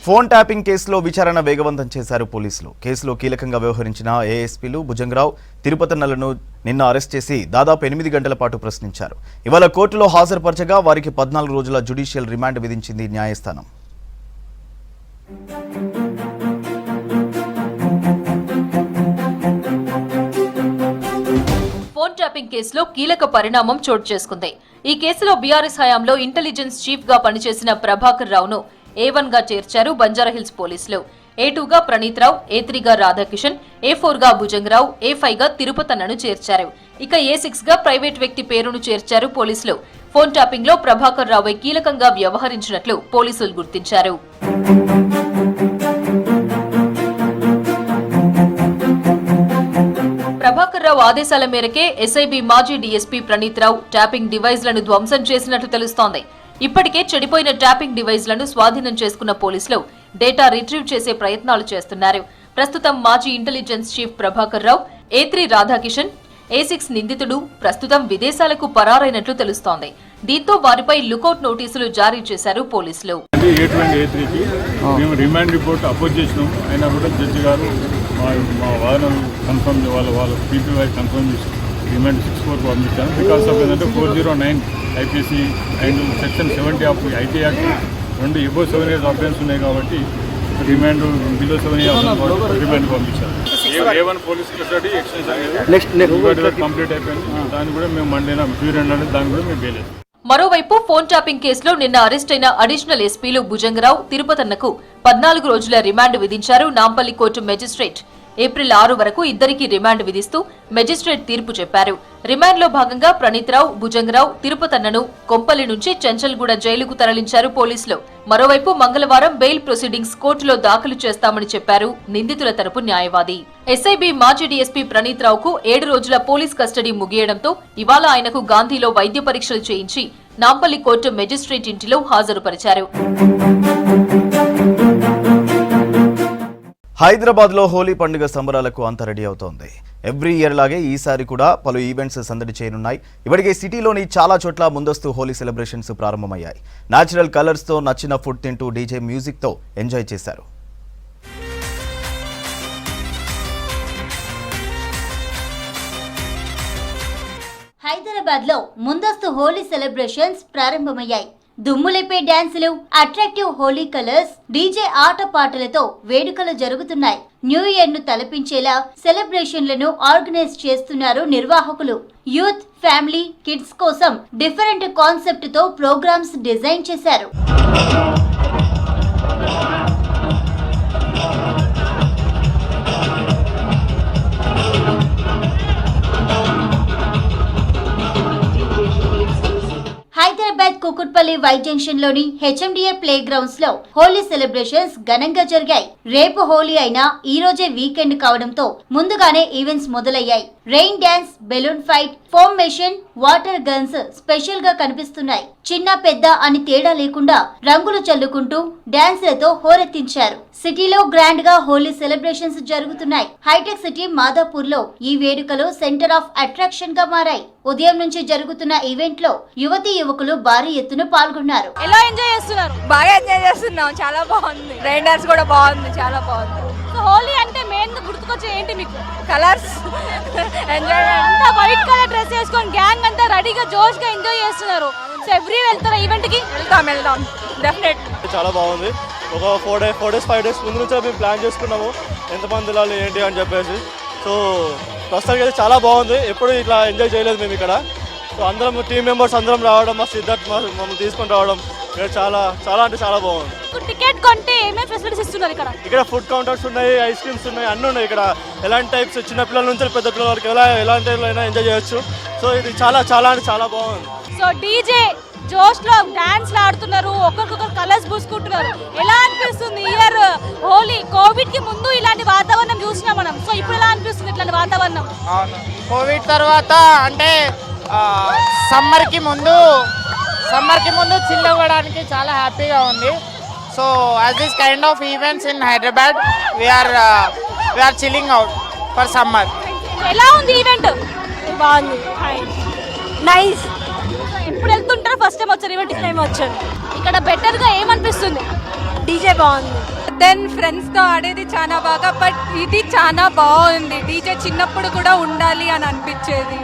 Phone tapping కేసులో విచారణ వేగవంతం చేశారు పోలీసులు. కేసులో కీలకంగా వ్యవహరించిన ఏఎస్పీలు భుజంగరావు, తిరుపతన్నలను నిన్న అరెస్ట్ చేసి దాదాపు 8 గంటల పాటు ప్రశ్నించారు. ఇవాళ కోర్టులో హాజరుపరచగా వారికి 14 రోజుల జ్యుడిషియల్ రిమాండ్ విధించింది న్యాయస్థానం. ఫోన్ ట్యాపింగ్ కేసులో కీలక పరిణామం చోటు చేసుకుంది. ఈ కేసులో బీఆర్ఎస్ హయాంలో ఇంటెలిజెన్స్ చీఫ్ గా పనిచేసిన ప్రభాకర్ రావును A1 గా చేర్చారు బంజారాహిల్స్ పోలీసులు. A2 గా ప్రణీత్ రావు, A3 గా రాధాకిషన్, A4 గా భుజంగరావు, A5 గా తిరుపతన్నను చేర్చారు. ఇక A6 గా ప్రైవేట్ వ్యక్తి పేరును చేర్చారు పోలీసులు. ఫోన్ ట్యాపింగ్ లో ప్రభాకర్ రావు కీలకంగా వ్యవహరించినట్లు పోలీసులు గుర్తించారు. ప్రభాకర్ రావు ఆదేశాల మేరకే ఎస్ఐబి మాజీ డీఎస్పీ ప్రణీత్ రావు ట్యాపింగ్ డివైజ్లను ధ్వంసం చేసినట్లు తెలుస్తోంది. ఇప్పటికే చెడిపోయిన ట్యాపింగ్ డివైజ్లను స్వాధీనం చేసుకున్న పోలీసులు డేటా రిట్రీవ్ చేసే ప్రయత్నాలు చేస్తున్నారు. ప్రస్తుతం మాజీ intelligence chief Prabhakar Rao, A3 Radhakishan, A6 నిందితుడు ప్రస్తుతం విదేశాలకు పరారైనట్లు తెలుస్తోంది. దీంతో వారిపై లుకౌట్ నోటీసులు జారీ చేశారు పోలీసులు. రిమాండ్ 6-4 పంపించాను. బికాస్ ఆఫ్ ఏంటంటే 409 IPC and section 70 of IT act 2 above 7 years offence ఉన్నాయి కాబట్టి రిమాండ్ బిలో 7 years రిమాండ్ పంపించాను. A1 police custody extension complete అయిపోయింది. దాన్ని కూడా మేము మండేనా ప్యూరెండ్ అనేది దాన్ని కూడా మేము వేయలేదు. మరోవైపు ఫోన్ ట్యాపింగ్ కేసులో నిన్న అరెస్ట్ అయిన అడిషనల్ ఎస్పీలు భుజంగరావు, తిరుపతన్నకు 14 రోజుల రిమాండ్ విధించారు నాంపల్లి కోర్టు మెజిస్ట్రేట్. ఏప్రిల్ 6 వరకు ఇద్దరికి రిమాండ్ విధిస్తూ మెజిస్ట్రేట్ తీర్పు చెప్పారు. రిమాండ్లో భాగంగా ప్రణీత్ రావు, భుజంగరావు, తిరుపతన్నను కొంపల్లి నుంచి చెంచల్గూడ జైలుకు తరలించారు పోలీసులు. మరోవైపు మంగళవారం బెయిల్ ప్రొసీడింగ్స్ కోర్టులో దాఖలు చేస్తామని చెప్పారు నిందితుల తరపు న్యాయవాది. ఎస్ఐబి మాజీ డీఎస్పీ ప్రణీత్ రావుకు 7 రోజుల పోలీస్ కస్టడీ ముగియడంతో ఇవాళ ఆయనకు గాంధీలో వైద్య పరీక్షలు చేయించి నాంపల్లి కోర్టు మెజిస్ట్రేట్ ఇంటిలో హాజరుపరిచారు. హైదరాబాద్ లో హోలీ పండుగ సంబరాలకు అంతా రెడీ అవుతోంది. ఎవ్రీ ఇయర్ లాగే ఈసారి కూడా పలు ఈవెంట్స్ సందడి చేయనున్నాయి. ఇప్పటికే సిటీలోని చాలా చోట్ల ముందస్తు హోలీ సెలబ్రేషన్స్ ప్రారంభమయ్యాయి. న్యాచురల్ కలర్స్ తో నచ్చిన ఫుడ్ తింటూ డీజే మ్యూజిక్ తో ఎంజాయ్ చేశారు. హైదరాబాద్ లో ముందస్తు హోలీ సెలబ్రేషన్స్ ప్రారంభమయ్యాయి. దుమ్ములేపే డాన్సులు, అట్రాక్టివ్ హోలీ కలర్స్, డీజే ఆటపాటలతో వేడుకలు జరుగుతున్నాయి. న్యూ ఇయర్ ను తలపించేలా సెలబ్రేషన్లను ఆర్గనైజ్ చేస్తున్నారు నిర్వాహకులు. యూత్, ఫ్యామిలీ, కిడ్స్ కోసం డిఫరెంట్ కాన్సెప్ట్ తో ప్రోగ్రామ్స్ డిజైన్ చేశారు. హైదరాబాద్ కుకుట్పల్లి వై జంక్షన్ లోని HMDA ప్లే గ్రౌండ్స్ లో హోలీ సెలబ్రేషన్స్ ఘనంగా జరిగాయి. రేపు హోలీ అయినా ఈ రోజే వీకెండ్ కావడంతో ముందుగానే ఈవెంట్స్ మొదలయ్యాయి. Rain dance, balloon fight, foam machine, water guns special గా కనిపిస్తున్నాయి. చిన్న పెద్ద అని తేడా లేకుండా రంగులు చల్లుకుంటూ డాన్స్లతో హోరెత్తించారు. సిటీలో గ్రాండ్ గా హోలీ సెలబ్రేషన్స్ జరుగుతున్నాయి. హైటెక్ సిటీ మాదాపూర్ లో ఈ వేడుకలు సెంటర్ ఆఫ్ అట్రాక్షన్ గా మారాయి. ఉదయం నుంచి జరుగుతున్న ఈవెంట్ లో యువతీ యువకులు భారీ ఎత్తున పాల్గొన్నారు. ఎలా ఎంజాయ్ చేస్తున్నారు? బాగా ఎంజాయ్ చేస్తున్నాం. చాలా బాగుంది. రెయిన్ డాన్స్ కూడా బాగుంది. చాలా బాగుంది. హోలీ అంటే మెయిన్ గుర్తుకొచ్చే ఏంటి మీకు? Colours enjoy. అంతా వైట్ కలర్ డ్రెస్ వేసుకొని గ్యాంగ్ అంతా రెడీగా జోష్ గా ఎంజాయ్ చేస్తున్నారు. సో ఎవ్రీ వెళ్తారా ఈవెంట్ కి? వెళ్దాం డెఫినెట్. చాలా బాగుంది. ఒక 4 days 5 days ముందు నుంచే మేము ప్లాన్ చేసుకున్నాము ఎంతమంది వెళ్ళాలి ఏంటి అని చెప్పేసి. సో ప్రస్తుతానికి అయితే చాలా బాగుంది. ఎప్పుడు ఇట్లా ఎంజాయ్ చేయలేదు మేము ఇక్కడ. సో అందరం టీమ్ మెంబర్స్ అందరం రావడం, మా సిద్ధార్థ్ మమ్మల్ని తీసుకొని రావడం చాలా చాలా అంటే చాలా బాగుంది. టికెట్ కొంటే ఏమేమి ఫెసిలిటీస్ ఇస్తున్నారు ఇక్కడ? ఇక్కడ ఫుడ్ కౌంటర్స్ ఉన్నాయి, ఐస్ క్రీమ్స్ ఉన్నాయి, అన్నీ ఉన్నాయి. ఇక్కడ ఎలాంటి టైప్స్ చిన్న పిల్లల నుంచి పెద్ద పిల్లల వరకు ఎలాంటి అయినా ఎంజాయ్ చేయొచ్చు. సో ఇది చాలా చాలా అంటే చాలా బాగుంది. సో డీజే జోష్ లో డాన్స్ ఆడుతున్నారు, ఒకరికొకరు కలర్స్ పూసుకుంటున్నారు. ఎలా అనిపిస్తుంది ఇయర్ హోలీ? కోవిడ్ కి ముందు ఇలాంటి వాతావరణం చూసినాం మనం. సో ఇప్పుడు ఎలా అనిపిస్తుంది ఇట్లాంటి వాతావరణం? కోవిడ్ తర్వాత అంటే సమ్మర్ కి ముందు చిల్ అవ్వడానికి చాలా హ్యాపీగా ఉంది. So as this kind of events in Hyderabad we're chilling out for summer. ఎలా ఉంది ఈవెంట్? బాగుంది. నైస్. ఎప్పుడు వెళ్తుంటారు? ఫస్ట్ టైం వచ్చారు ఈవెంట్? టైం వచ్చాను. ఇక్కడ బెటర్ గా ఏమనిపిస్తుంది? డీజే బాగుంది. దెన్ ఫ్రెండ్స్తో ఆడేది చాలా బాగా, బట్ ఇది చాలా బాగుంది. డీజే చిన్నప్పుడు కూడా ఉండాలి అని అనిపించేది.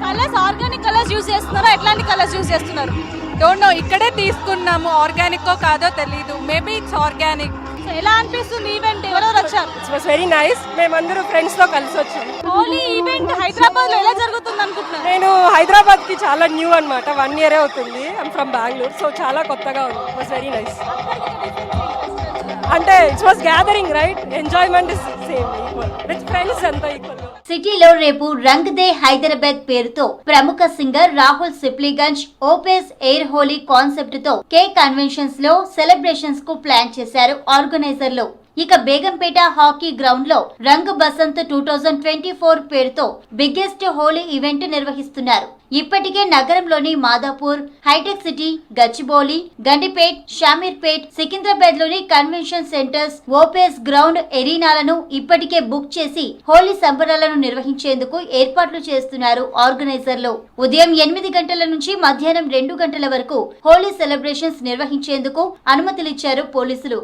కలర్స్ ఆర్గానిక్ కలర్స్ యూజ్ చేస్తున్నారా, ఎట్లాంటి కలర్స్ యూజ్ చేస్తున్నారు? డోంట్ నో, ఇక్కడే తీసుకున్నాము. ఆర్గానిక్కో కాదో తెలీదు, మేబీ ఇట్స్ ఆర్గానిక్. సో ఎలా అనిపిస్తుంది ఈవెంట్? ఎవరెవరు వచ్చారు? It's was very nice. మేమందరూ ఫ్రెండ్స్తో కలిసి వచ్చాము. హోలీ ఈవెంట్ హైదరాబాద్ లో ఎలా జరుగుతుంది అనుకుంటున్నారు? నేను హైదరాబాద్కి చాలా న్యూ అనమాట, 1 year అవుతుంది. ఐమ్ ఫ్రమ్ బెంగళూరు, సో చాలా కొత్తగా ఉంది. It was very nice. అంటే it's was gathering, right? Enjoyment is same, equal with friends అంతా ఈక్వల్. సిటీలో రేపు రంగ్ దే హైదరాబాద్ పేరుతో ప్రముఖ singer Rahul Sipligunj open air Holi concept తో కేక్ కన్వెన్షన్స్ లో సెలబ్రేషన్స్ కు ప్లాన్ చేశారు ఆర్గనైజర్లు. ఇక బేగంపేట హాకీ గ్రౌండ్ లో రంగ్ బసంత్ 2024 పేరుతో బిగ్గెస్ట్ హోలీ ఈవెంట్ నిర్వహిస్తున్నారు. ఇప్పటికే నగరంలోని మాదాపూర్, హైటెక్ సిటీ, గచ్చిబౌలి, గండిపేట్, షామీర్పేట్, సికింద్రాబాద్ లోని కన్వెన్షన్ సెంటర్స్, ఓపెస్ గ్రౌండ్ ఎరీనాలను ఇప్పటికే బుక్ చేసి హోలీ సంబరాలను నిర్వహించేందుకు ఏర్పాట్లు చేస్తున్నారు ఆర్గనైజర్లు. ఉదయం 8 గంటల నుంచి మధ్యాహ్నం 2 గంటల వరకు హోలీ సెలబ్రేషన్స్ నిర్వహించేందుకు అనుమతులిచ్చారు పోలీసులు.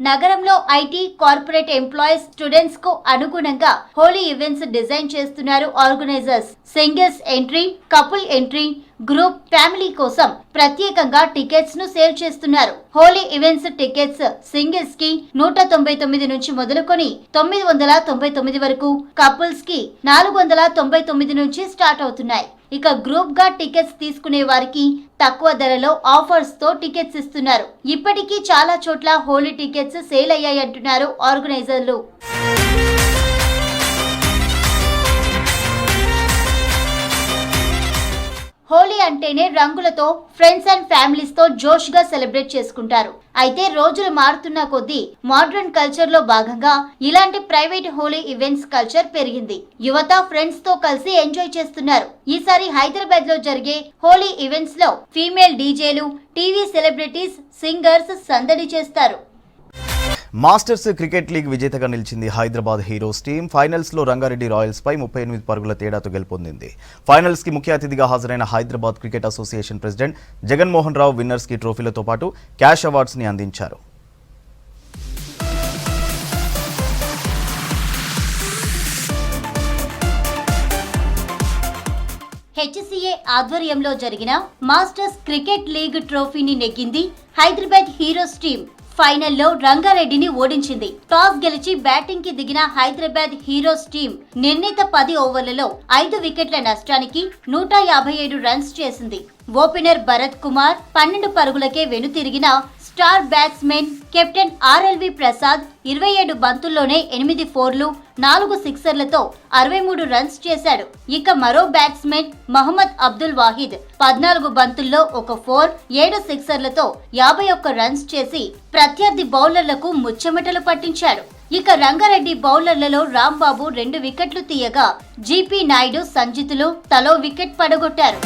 నగరంలో ఐటీ, కార్పొరేట్ ఎంప్లాయీస్, స్టూడెంట్స్ కు అనుగుణంగా హోలీ ఈవెంట్స్ డిజైన్ చేస్తున్నారు organisers. Singles entry, couple entry, group, family కోసం ప్రత్యేకంగా టికెట్స్ ను సేల్ చేస్తున్నారు. హోలీ ఈవెంట్స్ టికెట్స్ సింగిల్స్ కి 199 నుంచి మొదలుకొని 999 వరకు, కపుల్స్ కి 499 నుంచి స్టార్ట్ అవుతున్నాయి. ఇక గ్రూప్ గా టికెట్స్ తీసుకునే వారికి తక్కువ ధరలో ఆఫర్స్ తో టికెట్స్ ఇస్తున్నారు. ఇప్పటికీ చాలా చోట్ల హోలీ టికెట్స్ సేల్ అయ్యాయంటున్నారు ఆర్గనైజర్లు. హోలీ అంటేనే రంగులతో ఫ్రెండ్స్ అండ్ ఫ్యామిలీస్ తో జోష్ గా సెలబ్రేట్ చేసుకుంటారు. అయితే రోజులు మారుతున్న కొద్దీ మోడర్న్ కల్చర్ లో భాగంగా ఇలాంటి ప్రైవేట్ హోలీ ఈవెంట్స్ కల్చర్ పెరిగింది. యువత ఫ్రెండ్స్ తో కలిసి ఎంజాయ్ చేస్తున్నారు. ఈసారి హైదరాబాద్ లో జరిగే హోలీ ఈవెంట్స్ లో ఫీమేల్ డీజేలు, టీవీ సెలబ్రిటీస్, సింగర్స్ సందడి చేస్తారు. మాస్టర్స్ క్రికెట్ లీగ్ విజేతగా నిలిచింది హైదరాబాద్ హీరోస్ టీం. ఫైనల్స్ లో రంగారెడ్డి రాయల్స్ పై 38 పరుగుల తేడాతో గెలుపొందింది. ఫైనల్స్ కి ముఖ్య అతిథిగా హాజరైన Hyderabad cricket association president Jaganmohan Rao winners కి ట్రోఫీలతో పాటు క్యాష్ అవార్డ్స్ ని అందించారు. హెచ్సిఏ ఆధ్వర్యంలో జరిగిన మాస్టర్స్ క్రికెట్ లీగ్ ట్రోఫీని నెగ్గింది హైదరాబాద్ హీరోస్ టీం. ఫైనల్లో రంగారెడ్డిని ఓడించింది. టాస్ గెలిచి బ్యాటింగ్ కి దిగిన హైదరాబాద్ హీరోస్ టీం నిర్ణీత 10 ఓవర్లలో 5 వికెట్ల నష్టానికి 157 రన్స్ చేసింది. ఓపెనర్ భరత్ కుమార్ 12 పరుగులకే వెనుతిరిగిన star batsmen captain RLV Prasad 27 బంతుల్లోనే 8 ఫోర్లు, 4 సిక్సర్లతో 63 రన్స్ చేశాడు. ఇక మరో బ్యాట్స్మెన్ మహమ్మద్ అబ్దుల్ వాహిద్ 14 బంతుల్లో 1 ఫోర్, 7 సిక్సర్లతో 51 రన్స్ చేసి ప్రత్యర్థి బౌలర్లకు ముచ్చెమటలు పట్టించాడు. ఇక రంగారెడ్డి బౌలర్లలో రాంబాబు 2 వికెట్లు తీయగా జీపీ నాయుడు, సంజితులు తలో వికెట్ పడగొట్టారు.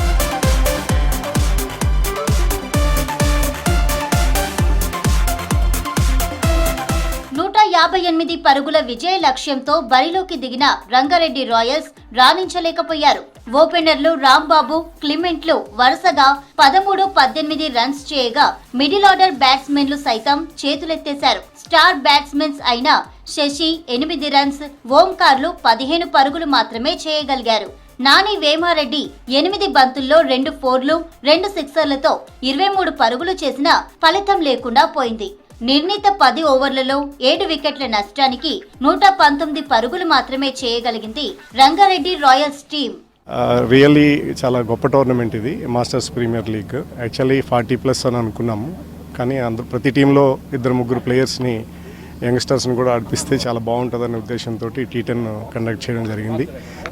158 పరుగుల విజయ లక్ష్యంతో బరిలోకి దిగిన రంగారెడ్డి రాయల్స్ రాణించలేకపోయారు. ఓపెనర్లు రాంబాబు, క్లిమెంట్లు వరుసగా 13, 18 రన్స్ చేయగా మిడిల్ ఆర్డర్ బ్యాట్స్మెన్లు సైతం చేతులెత్తేశారు. స్టార్ బ్యాట్స్మెన్స్ అయిన శశి 8 రన్స్, ఓంకార్లు 15 పరుగులు మాత్రమే చేయగలిగారు. నాని వేమారెడ్డి 8 బంతుల్లో 2 ఫోర్లు, 2 సిక్సర్లతో 23 పరుగులు చేసినా ఫలితం లేకుండా పోయింది. నిర్ణీత 10 ఓవర్లలో 7 వికెట్ల నష్టానికి 119 పరుగులు మాత్రమే చేయగలిగింది రంగారెడ్డి రాయల్స్ టీం. రియల్లీ చాలా గొప్ప టోర్నమెంట్ ఇది, మాస్టర్స్ ప్రీమియర్ లీగ్. యాక్చువల్లీ 40+ అని అనుకున్నాము, కానీ ప్రతి టీంలో 2-3 ప్లేయర్స్ని, యంగ్స్టర్స్ని కూడా ఆడిపిస్తే చాలా బాగుంటుందనే ఉద్దేశంతో T10 కండక్ట్ చేయడం జరిగింది.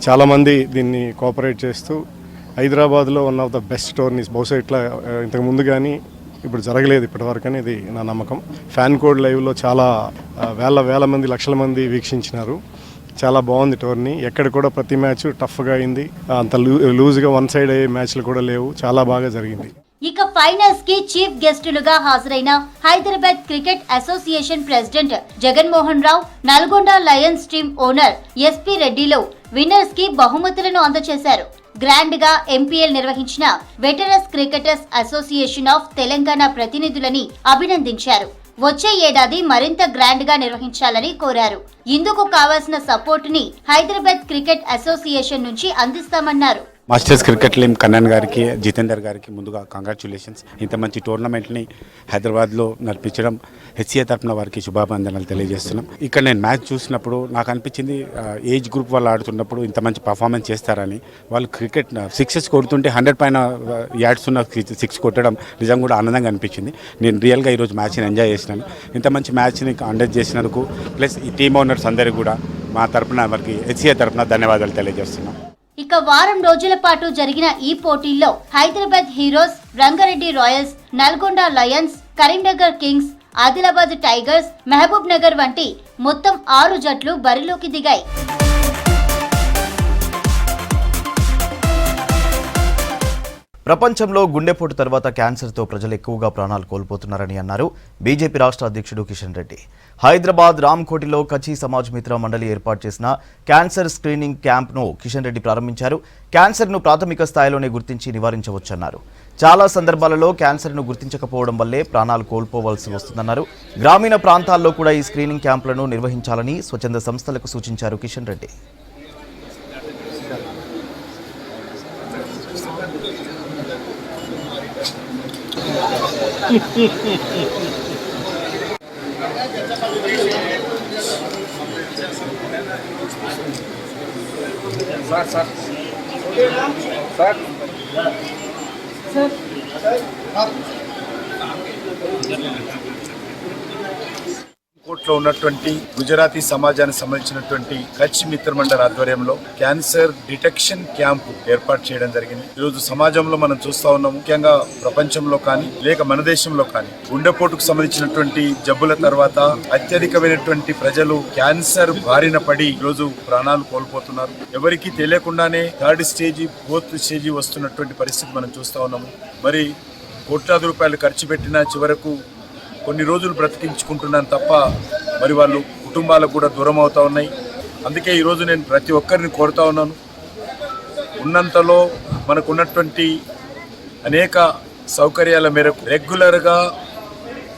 చాలామంది దీన్ని కోఆపరేట్ చేస్తూ హైదరాబాద్లో one of the best tourneys, బహుశా ఇట్లా ఇంతకు ముందు కానీ ఇప్పుడు జరగలేదు ఇప్పటివరకు అనేది నా నమ్మకం. ఫ్యాన్ కోడ్ లైవ్లో చాలా వేల మంది, లక్షల మంది వీక్షించినారు. చాలా బాగుంది టోర్నీ. ఎక్కడ కూడా ప్రతి మ్యాచ్ టఫ్గా అయింది. అంత లూజ్గా వన్ సైడ్ అయ్యే మ్యాచ్లు కూడా లేవు. చాలా బాగా జరిగింది. ఇక ఫైనల్స్ కి చీఫ్ గెస్టులుగా హాజరైన Hyderabad cricket association president Jaganmohan Rao, Nalgonda lions team owner SP రెడ్డిలో విన్నర్స్ కి బహుమతులను అందజేశారు. గ్రాండ్ గా ఎంపీఎల్ నిర్వహించిన veterans cricketers association of Telangana ప్రతినిధులని అభినందించారు. వచ్చే ఏడాది మరింత గ్రాండ్ గా నిర్వహించాలని కోరారు. ఇందుకు కావాల్సిన సపోర్ట్ ని హైదరాబాద్ క్రికెట్ అసోసియేషన్ నుంచి అందిస్తామన్నారు. మాస్టర్స్ క్రికెట్ టీమ్ కన్నన్ గారికి, జితేందర్ గారికి ముందుగా కంగ్రాచులేషన్స్. ఇంత మంచి టోర్నమెంట్ని హైదరాబాద్లో నడిపించడం హెచ్సిఏ తరఫున వారికి శుభాభినందనలు తెలియజేస్తున్నాం. ఇక్కడ నేను మ్యాచ్ చూసినప్పుడు నాకు అనిపించింది ఏజ్ గ్రూప్ వాళ్ళు ఆడుతున్నప్పుడు ఇంత మంచి పర్ఫార్మెన్స్ చేస్తారని. వాళ్ళు క్రికెట్ సిక్సెస్ కొడుతుంటే 100 పైన యాడ్స్ ఉన్న 6 కొట్టడం నిజంగా కూడా ఆనందంగా అనిపించింది. నేను రియల్గా ఈరోజు మ్యాచ్ని ఎంజాయ్ చేసినాను. ఇంత మంచి మ్యాచ్ని కండక్ట్ చేసినందుకు ప్లస్ ఈ టీమ్ ఓనర్స్ అందరికీ కూడా మా తరఫున వారికి హెచ్సిఏ తరఫున ధన్యవాదాలు తెలియజేస్తున్నాం. ఇక వారం రోజుల పాటు జరిగిన ఈ పోటీల్లో Hyderabad heroes, Rangareddy royals, Nalgonda lions, Karimnagar kings, Adilabad tigers, Mahabubnagar వంటి మొత్తం 6 జట్లు బరిలోకి దిగాయి. ప్రపంచంలో గుండెపోటు తర్వాత క్యాన్సర్తో ప్రజలు ఎక్కువగా ప్రాణాలు కోల్పోతున్నారని అన్నారు బీజేపీ రాష్ట్ర అధ్యక్షుడు కిషన్ రెడ్డి. హైదరాబాద్ రామ్కోటిలో కచీ సమాజ్ మిత్ర మండలి ఏర్పాటు చేసిన క్యాన్సర్ స్క్రీనింగ్ క్యాంప్ను కిషన్ రెడ్డి ప్రారంభించారు. క్యాన్సర్ను ప్రాథమిక స్థాయిలోనే గుర్తించి నివారించవచ్చన్నారు. చాలా సందర్భాలలో క్యాన్సర్ను గుర్తించకపోవడం వల్లే ప్రాణాలు కోల్పోవలసి వస్తుందన్నారు. గ్రామీణ ప్రాంతాల్లో కూడా ఈ స్క్రీనింగ్ క్యాంపులను నిర్వహించాలని స్వచ్ఛంద సంస్థలకు సూచించారు కిషన్ రెడ్డి. కోట్లో ఉన్నటువంటి గుజరాతీ సమాజానికి సంబంధించినటువంటి కచ్ మిత్ర మండలి ఆధ్వర్యంలో క్యాన్సర్ డిటెక్షన్ క్యాంపు ఏర్పాటు చేయడం జరిగింది. ఈరోజు సమాజంలో మనం చూస్తా ఉన్నాం, ముఖ్యంగా ప్రపంచంలో కానీ లేక మన దేశంలో కానీ గుండెపోటుకు సంబంధించినటువంటి జబ్బుల తర్వాత అత్యధికమైనటువంటి ప్రజలు క్యాన్సర్ బారిన పడి ఈరోజు ప్రాణాలు కోల్పోతున్నారు. ఎవరికి తెలియకుండానే 3rd స్టేజీ 4th స్టేజీ వస్తున్నటువంటి పరిస్థితి మనం చూస్తా ఉన్నాము. మరి కోట్లాది రూపాయలు ఖర్చు పెట్టిన చివరకు కొన్ని రోజులు బ్రతికించుకుంటున్నాను తప్ప మరి వాళ్ళు కుటుంబాలకు కూడా దూరం అవుతా ఉన్నాయి. అందుకే ఈరోజు నేను ప్రతి ఒక్కరిని కోరుతా ఉన్నాను, ఉన్నంతలో మనకు ఉన్నటువంటి అనేక సౌకర్యాల మేరకు రెగ్యులర్గా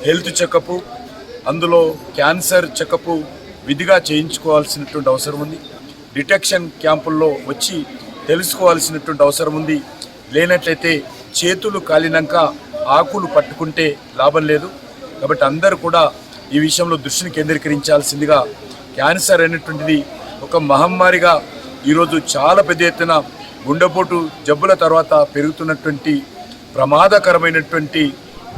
హెల్త్ చెకప్, అందులో క్యాన్సర్ చెకప్ విధిగా చేయించుకోవాల్సినటువంటి అవసరం ఉంది. డిటెక్షన్ క్యాంపుల్లో వచ్చి తెలుసుకోవాల్సినటువంటి అవసరం ఉంది. లేనట్లయితే చేతులు కాలినాక ఆకులు పట్టుకుంటే లాభం లేదు. కాబట్టి అందరూ కూడా ఈ విషయంలో దృష్టిని కేంద్రీకరించాల్సిందిగా, క్యాన్సర్ అనేటువంటిది ఒక మహమ్మారిగా ఈరోజు చాలా పెద్ద ఎత్తున గుండెపోటు జబ్బుల తర్వాత పెరుగుతున్నటువంటి ప్రమాదకరమైనటువంటి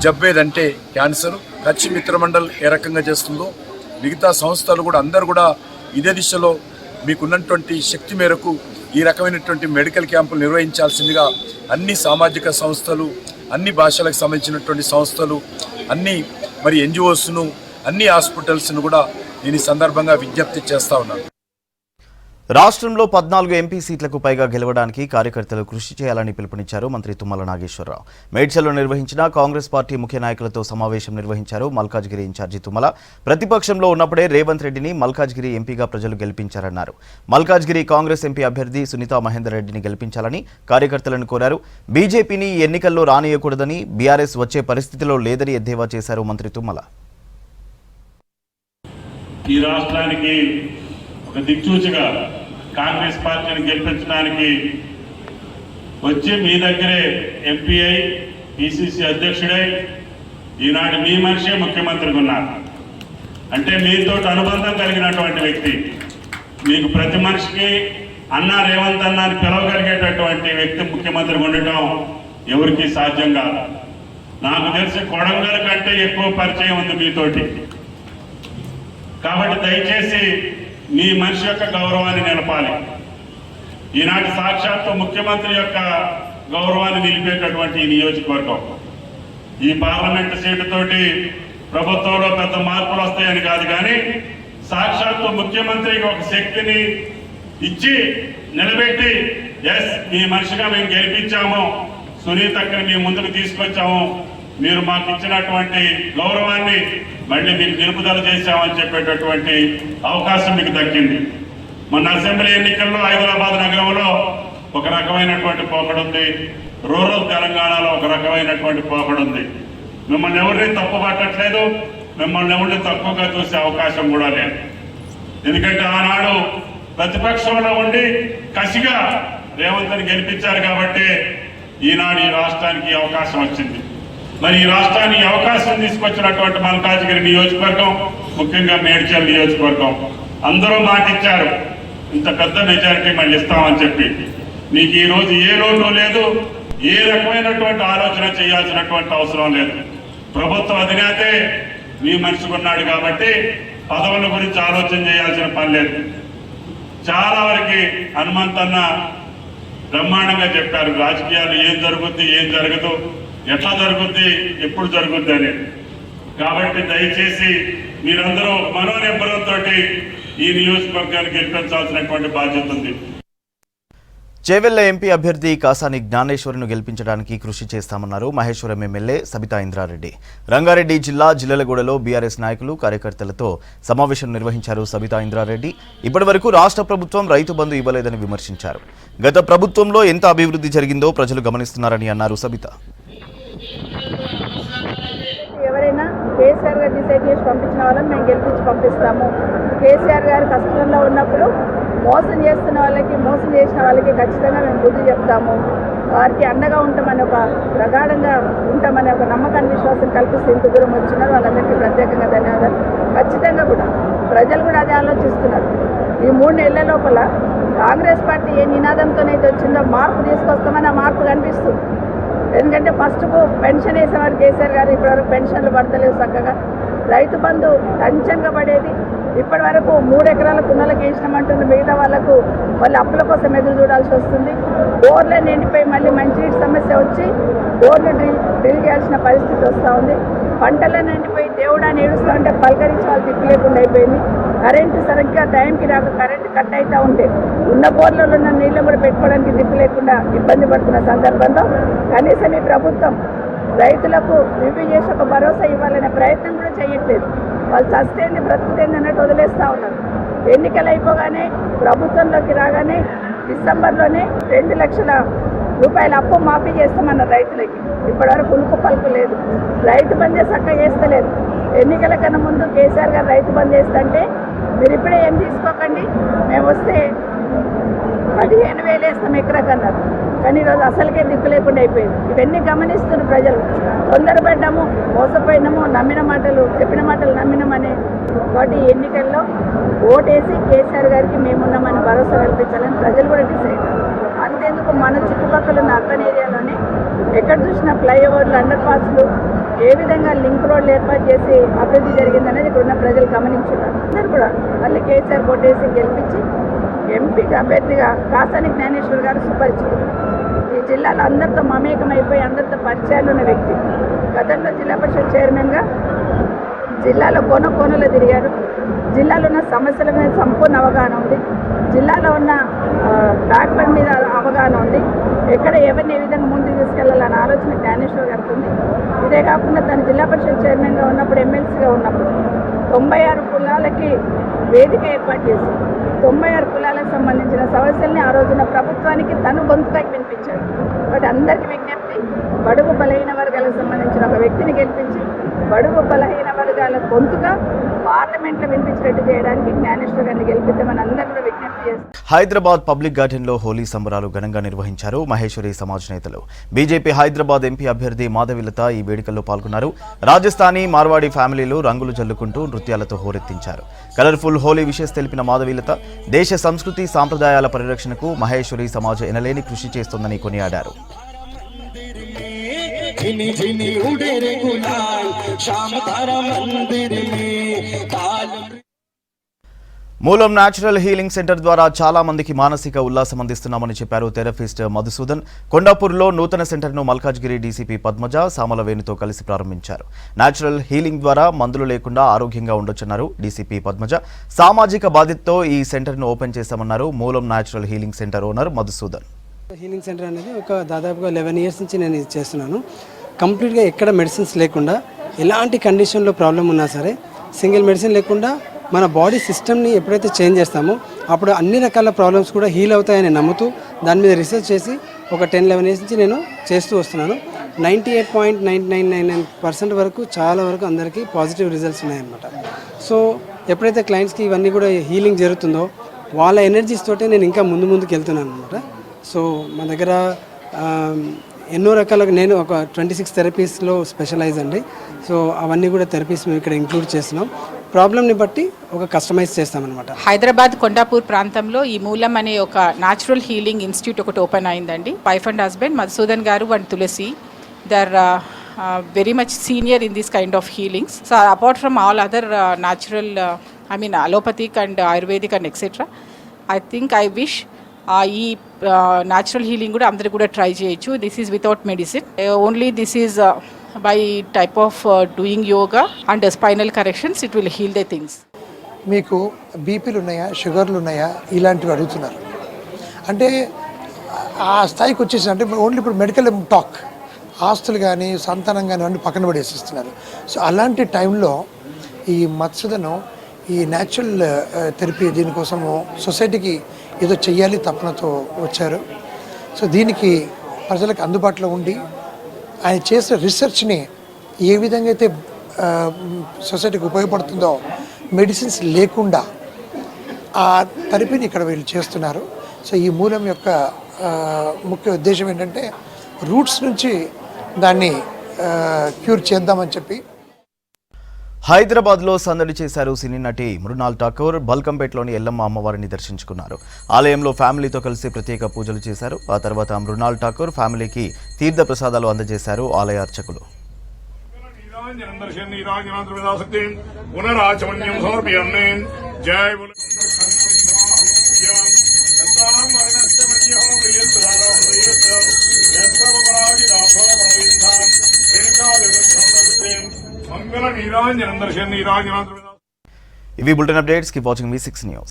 జబ్బు ఏదంటే క్యాన్సర్. కచ్ మిత్రమండల్ ఏ రకంగా చేస్తుందో మిగతా సంస్థలు కూడా అందరూ కూడా ఇదే దిశలో మీకున్నటువంటి శక్తి మేరకు ఈ రకమైనటువంటి మెడికల్ క్యాంపులు నిర్వహించాల్సిందిగా అన్ని సామాజిక సంస్థలు, అన్ని భాషలకు సంబంధించినటువంటి సంస్థలు, అన్ని మరి ఎన్జిఓస్ను, అన్ని హాస్పిటల్స్ను కూడా నేను ఈ సందర్భంగా విజ్ఞప్తి చేస్తా ఉన్నాను. రాష్ట్రంలో 14 ఎంపీ సీట్లకు పైగా గెలవడానికి కార్యకర్తలు కృషి చేయాలని పిలుపునిచ్చారు మంత్రి తుమ్మల నాగేశ్వరరావు. మేడ్చల్లో నిర్వహించిన కాంగ్రెస్ పార్టీ ముఖ్య నాయకులతో సమావేశం నిర్వహించారు మల్కాజ్గిరి ఇన్ఛార్జి తుమ్మల. ప్రతిపక్షంలో ఉన్నప్పుడే రేవంత్ రెడ్డిని మల్కాజ్గిరి ఎంపీగా ప్రజలు గెలిపించారన్నారు. మల్కాజ్గిరి కాంగ్రెస్ ఎంపీ అభ్యర్థి సునీతా మహేందర్ రెడ్డిని గెలిపించాలని కార్యకర్తలను కోరారు. బీజేపీని ఎన్నికల్లో రానియకూడదని, బీఆర్ఎస్ వచ్చే పరిస్థితిలో లేదని ఎద్దేవా చేశారు మంత్రి తుమ్మల. ఈ రాష్ట్రానికి ఒక దిక్సూచిగా కాంగ్రెస్ పార్టీని గెలిపించడానికి వచ్చి మీ దగ్గరే ఎంపీ అయి పిసిసి అధ్యక్షుడై ఈనాడు మీ మనిషే ముఖ్యమంత్రిగా ఉన్నారు. అంటే మీతో అనుబంధం కలిగినటువంటి వ్యక్తి, మీకు ప్రతి మనిషికి అన్నా రేవంత్ అన్నా అని పిలవగలిగేటటువంటి వ్యక్తి ముఖ్యమంత్రిగా ఉండటం ఎవరికి సాధ్యం కాదు. నాకు తెలిసి కొడంగల్ కంటే ఎక్కువ పరిచయం ఉంది మీతోటి. కాబట్టి దయచేసి మీ మనిషి యొక్క గౌరవాన్ని నిలపాలి. ఈనాటి సాక్షాత్తు ముఖ్యమంత్రి యొక్క గౌరవాన్ని నిలిపేటటువంటి ఈ నియోజకవర్గం, ఈ పార్లమెంటు సీటుతోటి ప్రభుత్వంలో పెద్ద మార్పులు వస్తాయని కాదు, కానీ సాక్షాత్తు ముఖ్యమంత్రికి ఒక శక్తిని ఇచ్చి నిలబెట్టి ఎస్ మీ మనిషిగా మేము గెలిపించాము, సునీతక్కని మీ ముందుకు తీసుకొచ్చాము, మీరు మాకు ఇచ్చినటువంటి గౌరవాన్ని మళ్ళీ మీకు నిలుపుదల చేశామని చెప్పేటటువంటి అవకాశం మీకు దక్కింది. మొన్న అసెంబ్లీ ఎన్నికల్లో హైదరాబాద్ నగరంలో ఒక రకమైనటువంటి పోకడుంది, రూరల్ తెలంగాణలో ఒక రకమైనటువంటి పోకడుంది. మిమ్మల్ని ఎవరిని తప్పు పట్టట్లేదు, మిమ్మల్ని ఎవరిని తక్కువగా చూసే అవకాశం కూడా లేదు. ఎందుకంటే ఆనాడు ప్రతిపక్షంలో ఉండి కసిగా రేవంత్ని గెలిపించారు కాబట్టి ఈనాడు ఈ రాష్ట్రానికి అవకాశం వచ్చింది. మరి ఈ రాష్ట్రానికి అవకాశం తీసుకొచ్చినటువంటి మల్కాజ్గిరి నియోజకవర్గం, ముఖ్యంగా మేడ్చల్ నియోజకవర్గం అందరూ మాటిచ్చారు ఇంత పెద్ద మెజారిటీ మళ్ళీ ఇస్తామని చెప్పి. మీకు ఈ రోజు ఏ లోటు లేదు, ఏ రకమైనటువంటి ఆలోచన చేయాల్సినటువంటి అవసరం లేదు. ప్రభుత్వ అధినేతే మీ మనిషికి ఉన్నాడు కాబట్టి పదవుల గురించి ఆలోచన చేయాల్సిన పని లేదు. చాలా వరకు హనుమంతన్న బ్రహ్మాండంగా చెప్పారు, రాజకీయాలు ఏం జరుగుద్ది, ఏం జరగదు, ఎట్లా జరుగుద్ది, ఎప్పుడు జరుగుద్ది అని. కాబట్టి దయచేసి మీరందరూ మనోనిబ్బరంతో ఈ నియోజకవర్గాన్ని గెలిపించాల్సినటువంటి బాధ్యత ఉంది. చేవెళ్ల ఎంపీ అభ్యర్థి కాసాని జ్ఞానేశ్వరిను గెలిపించడానికి కృషి చేస్తామన్నారు మహేశ్వరం ఎమ్మెల్యే సబితా ఇంద్రారెడ్డి. రంగారెడ్డి జిల్లా జిల్లెలగూడలో బీఆర్ఎస్ నాయకులు కార్యకర్తలతో సమావేశం నిర్వహించారు సబితా ఇంద్రారెడ్డి. ఇప్పటివరకు రాష్ట్ర ప్రభుత్వం రైతు బంధు ఇవ్వలేదని విమర్శించారు. గత ప్రభుత్వంలో ఎంత అభివృద్ధి జరిగిందో ప్రజలు గమనిస్తున్నారని అన్నారు సబితా. ఎవరైనా కేసీఆర్ గారు డిసైడ్ చేసి పంపించిన వాళ్ళని మేము గెలిపించి పంపిస్తాము. కేసీఆర్ గారు కష్టంలో ఉన్నప్పుడు మోసం చేస్తున్న వాళ్ళకి, మోసం చేసిన వాళ్ళకి ఖచ్చితంగా మేము బుద్ధి చెప్తాము. వారికి అండగా ఉంటామని ఒక ప్రగాఢంగా ఉంటామని ఒక నమ్మకాన్ని, విశ్వాసం కల్పిస్తే ఇంత దూరం వచ్చినారు. వాళ్ళందరికీ ప్రత్యేకంగా ధన్యవాదాలు. ఖచ్చితంగా కూడా ప్రజలు కూడా అదే ఆలోచిస్తున్నారు. ఈ 3 నెలల లోపల కాంగ్రెస్ పార్టీ ఏ నినాదంతోనైతే వచ్చిందో మార్పు తీసుకొస్తామని ఆ మార్పు కనిపిస్తుంది. ఎందుకంటే ఫస్ట్ పెన్షన్ వేసేవారు కేసీఆర్ గారు, ఇప్పటివరకు పెన్షన్లు పడతలేవు చక్కగా. రైతు బంధు టెన్షన్గా పడేది, ఇప్పటి వరకు 3 ఎకరాల కుండలకు వేసినామంటుంది. మిగతా వాళ్ళకు మళ్ళీ అప్పుల కోసం ఎదురు చూడాల్సి వస్తుంది. బోర్లే నిండిపోయి మళ్ళీ మంచినీటి సమస్య వచ్చి బోర్లు డ్రిల్ చేయాల్సిన పరిస్థితి వస్తూ ఉంది. పంటలే నిండిపోయి దేవుడాన్ని ఏడుస్తూ ఉంటే పలకరించి వాళ్ళు దిక్కు లేకుండా అయిపోయింది. కరెంటు సరిగ్గా టైంకి రాక కరెంటు కట్ అవుతూ ఉంటే ఉన్న బోర్లలో ఉన్న నీళ్ళు కూడా పెట్టుకోవడానికి దిక్కు లేకుండా ఇబ్బంది పడుతున్న సందర్భంలో కనీసం ఈ ప్రభుత్వం రైతులకు రివ్యూ చేసి ఒక భరోసా ఇవ్వాలనే ప్రయత్నం కూడా చేయట్లేదు. వాళ్ళు చస్తేంది బ్రతుకుతేంది అన్నట్టు వదిలేస్తూ ఉన్నారు. ఎన్నికలు అయిపోగానే ప్రభుత్వంలోకి రాగానే డిసెంబర్లోనే 2 లక్షల రూపాయల అప్పు మాఫీ చేస్తామన్నారు రైతులకి. ఇప్పటివరకు ఉలుకు పలుకు లేదు. రైతు బందే చక్కగా చేస్తలేదు. ఎన్నికల కన్నా ముందు కేసీఆర్ గారు రైతు బంద్ చేస్తుంటే మీరు ఇప్పుడే ఏం తీసుకోకండి, మేము వస్తే 15,000 వేస్తాం ఎకరాకన్నారు. కానీ ఈరోజు అసలుకే దిక్కు లేకుండా అయిపోయింది. ఇవన్నీ గమనిస్తున్న ప్రజలు. తొందరపడ్డాము, మోసపోయినాము, నమ్మిన మాటలు, చెప్పిన మాటలు నమ్మినామనే వాటి ఎన్నికల్లో ఓటేసి కేసీఆర్ గారికి మేమున్నామని భరోసా కల్పించాలని ప్రజలు కూడా డిసైడ్. అంతేందుకు మన చుట్టుపక్కల ఉన్న అర్బన్ ఏరియాలోనే ఎక్కడ చూసినా ఫ్లైఓవర్లు, అండర్ పాస్లు, ఏ విధంగా లింక్ రోడ్లు ఏర్పాటు చేసి అభివృద్ధి జరిగిందనేది ఇక్కడున్న ప్రజలు గమనించున్నారు. అందరూ కూడా మళ్ళీ కేసీఆర్ ఓటేసి గెలిపించి ఎంపీగా అభ్యర్థిగా కాసాని జ్ఞానేశ్వర్ గారు సుపరిచితులు. ఈ జిల్లాలో అందరితో మమేకమైపోయి అందరితో పరిచయాలు ఉన్న వ్యక్తి. గతంలో జిల్లా పరిషత్ చైర్మన్గా జిల్లాలో కోనలో తిరిగారు. జిల్లాలో ఉన్న సమస్యల మీద సంపూర్ణ అవగాహన ఉంది. జిల్లాలో ఉన్న బ్యాక్వర్డ్ మీద అవగాహన ఉంది. ఎక్కడ ఎవరిని ఏ విధంగా ముందుకు తీసుకెళ్లాలన్న ఆలోచన జ్ఞానేశ్వర్ గారికి ఉంది. ఇదే కాకుండా తను జిల్లా పరిషత్ చైర్మన్గా ఉన్నప్పుడు, ఎమ్మెల్సీగా ఉన్నప్పుడు 96 కులాలకి వేదిక ఏర్పాటు చేసి 96 కులాలకు సంబంధించిన సమస్యల్ని ఆ రోజున ప్రభుత్వానికి తను గొంతుకాకి వినిపించాడు. కాబట్టి అందరికీ విజ్ఞప్తి, బడుగు బలహీన వర్గాలకు సంబంధించిన ఒక వ్యక్తిని గెలిపించి బడుగు బలహీన వర్గాల గొంతుగా పార్లమెంట్లో వినిపించినట్టు చేయడానికి జ్ఞానేశ్వర్ గారిని గెలిపిద్దామని అందరూ కూడా విజ్ఞప్తి చేస్తారు. హైదరాబాద్ పబ్లిక్ గార్డెన్లో హోలీ సంబరాలు ఘనంగా నిర్వహించారు మహేశ్వరి సమాజ్ నేతలు. బీజేపీ హైదరాబాద్ ఎంపీ అభ్యర్థి మాధవిలత ఈ వేడుకల్లో పాల్గొన్నారు. రాజస్థానీ, మార్వాడి ఫ్యామిలీలు రంగులు జల్లుకుంటూ నృత్యాలతో హోరెత్తించారు. కలర్ఫుల్ హోలీ విషెస్ తెలిపిన మాధవిలత దేశ సంస్కృతి సాంప్రదాయాల పరిరక్షణకు మహేశ్వరి సమాజ్ ఎనలేని కృషి చేస్తోందని కొనియాడారు. మూలం న్యాచురల్ హీలింగ్ సెంటర్ ద్వారా చాలా మందికి మానసిక ఉల్లాసం అందిస్తున్నామని చెప్పారు థెరపిస్ట్ మధుసూదన్. కొండాపూర్లో నూతన సెంటర్ను మల్కాజ్గిరి డీసీపీ పద్మజ, సామల వేణుతో కలిసి ప్రారంభించారు. న్యాచురల్ హీలింగ్ ద్వారా మందులు లేకుండా ఆరోగ్యంగా ఉండొచ్చన్నారు డీసీపీ పద్మజ. సామాజిక బాధ్యతతో ఈ సెంటర్ను ఓపెన్ చేశామన్నారు మూలం natural healing centre owner Madhusudan. Healing centre అనేది ఒక దాదాపుగా 11 ఇయర్స్ నుంచి నేను ఇది చేస్తున్నాను. కంప్లీట్గా ఎక్కడ మెడిసిన్స్ లేకుండా ఎలాంటి కండిషన్లో ప్రాబ్లం ఉన్నా సరే సింగిల్ మెడిసిన్ లేకుండా మన బాడీ సిస్టమ్ని ఎప్పుడైతే చేంజ్ చేస్తామో అప్పుడు అన్ని రకాల ప్రాబ్లమ్స్ కూడా హీల్ అవుతాయని నమ్ముతూ దాని మీద రీసెర్చ్ చేసి ఒక 10-11 ఇయర్స్ నుంచి నేను చేస్తూ వస్తున్నాను. 98.9999% వరకు చాలా వరకు అందరికీ పాజిటివ్ రిజల్ట్స్ ఉన్నాయన్నమాట. సో ఎప్పుడైతే క్లయింట్స్కి ఇవన్నీ కూడా హీలింగ్ జరుగుతుందో వాళ్ళ ఎనర్జీస్ తోటే నేను ఇంకా ముందుకు వెళ్తున్నాను అనమాట. సో మా దగ్గర ఎన్నో రకాలుగా నేను ఒక 26 థెరపీస్లో స్పెషలైజ్ అండి. సో అవన్నీ కూడా థెరపీస్ మేము ఇక్కడ ఇంక్లూడ్ చేస్తున్నాం. ప్రాబ్లమ్ని బట్టి ఒక కస్టమైజ్ చేస్తామన్నమాట. హైదరాబాద్ కొండాపూర్ ప్రాంతంలో ఈ మూలం అనే ఒక న్యాచురల్ హీలింగ్ ఇన్స్టిట్యూట్ ఒకటి ఓపెన్ అయిందండి. వైఫ్ అండ్ హస్బెండ్ మధుసూదన్ గారు and Tulasi, they are very much senior in this kind of healings. So apart from all other natural, allopathic and Ayurvedic and etc. I think I wish ఈ natural healing కూడా అందరూ కూడా try చేయొచ్చు. This is without medicine, only this is by type of doing yoga and spinal corrections it will heal the things. మీకు బీపీలు ఉన్నాయా, షుగర్లు ఉన్నాయా, ఇలాంటివి అడుగుతున్నారు. అంటే ఆ స్థాయికి వచ్చేసి అంటే ఓన్లీ ఇప్పుడు మెడికల్ టాక్, ఆస్తులు కానీ సంతానం కానీ అన్నీ పక్కన పడేసిస్తున్నారు. సో అలాంటి టైంలో ఈ మత్స్యదను ఈ న్యాచురల్ థెరపీ దీనికోసము సొసైటీకి ఏదో చెయ్యాలి తపనతో వచ్చారు. సో దీనికి ప్రజలకు అందుబాటులో ఉండి ఆయన చేసిన రీసెర్చ్ని ఏ విధంగా అయితే సొసైటీకి ఉపయోగపడుతుందో మెడిసిన్స్ లేకుండా ఆ థెరపీని ఇక్కడ వీళ్ళు చేస్తున్నారు. సో ఈ మూలం యొక్క ముఖ్య ఉద్దేశం ఏంటంటే రూట్స్ నుంచి దాన్ని క్యూర్ చేద్దామని చెప్పి. హైదరాబాద్లో సందడి చేశారు సినీ నటి మృణాల్ ఠాకూర్. బల్కంపేటలోని ఎల్లమ్మ అమ్మవారిని దర్శించుకున్నారు. ఆలయంలో ఫ్యామిలీతో కలిసి ప్రత్యేక పూజలు చేశారు. ఆ తర్వాత మృణాల్ ఠాకూర్ ఫ్యామిలీకి తీర్థ ప్రసాదాలు అందజేశారు ఆలయ అర్చకులు. ఇవి bulletin updates. Keep watching V6 news.